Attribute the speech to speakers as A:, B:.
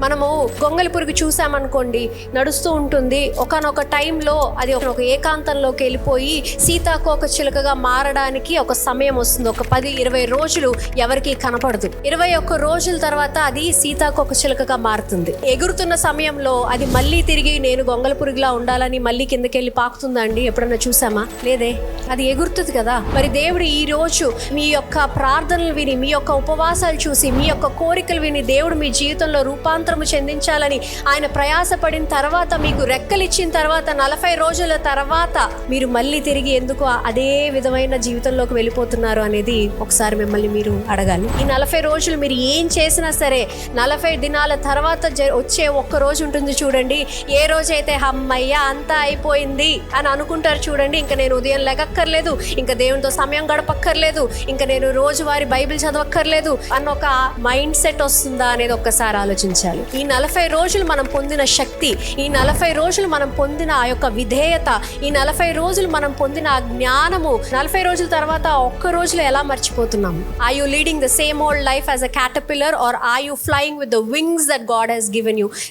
A: మనము గొంగలి పురుగు చూసామనుకోండి, నడుస్తూ ఉంటుంది. ఒకానొక టైంలో అది ఒక ఏకాంతంలోకి వెళ్ళిపోయి సీతాకోక చిలుకగా మారడానికి ఒక సమయం వస్తుంది. ఒక 10-20 రోజులు ఎవరికి కనపడదు. 21 రోజుల తర్వాత అది సీతాకోక చిలుకగా మారుతుంది. ఎగురుతున్న సమయంలో అది మళ్ళీ తిరిగి నేను గొంగలి పురుగులా ఉండాలని మళ్ళీ కిందకెళ్ళి పాకుతుందండి. ఎప్పుడన్నా చూసామా? లేదే. అది ఎగురుతుంది కదా. మరి దేవుడు ఈ రోజు మీ యొక్క ప్రార్థనలు విని, మీ యొక్క ఉపవాసాలు చూసి, మీ యొక్క కోరికలు విని దేవుడు మీ జీవితంలో రూపాంతరము చెందించాలని ఆయన ప్రయాసపడిన తర్వాత, మీకు రెక్కలు ఇచ్చిన తర్వాత 40 రోజుల తర్వాత మీరు మళ్ళీ తిరిగి ఎందుకు అదే విధమైన జీవితంలోకి వెళ్ళిపోతున్నారు అనేది ఒకసారి మిమ్మల్ని మీరు అడగాలి. ఈ 40 రోజులు మీరు ఏం చేసినా సరే 40 దినాల తర్వాత వచ్చే ఒక్క రోజు ఉంటుంది చూడండి. ఏ రోజైతే అమ్మయ్య అంతా అయిపోయింది అని అనుకుంటారు చూడండి, ఇంకా నేను ఉదయం లెగక్కర్లేదు, ఇంకా దేవునితో సమయం గడపక్కర్లేదు, ఇంకా నేను రోజువారీ బైబిల్ చదవక్కర్లేదు అన్న ఒక మైండ్ సెట్ వస్తుందా అనేది ఒక్కసారి ఆలోచించాలి. ఈ 40 రోజులు మనం పొందిన శక్తి, ఈ 40 రోజులు మనం పొందిన ఆ యొక్క విధేయత, ఈ 40 రోజులు మనం పొందిన ఆ జ్ఞానము 40 రోజుల తర్వాత ఒక్క రోజులో ఎలా మర్చిపోతున్నాము? Are you leading the same old life as a caterpillar or are you flying with the wings that God has given you?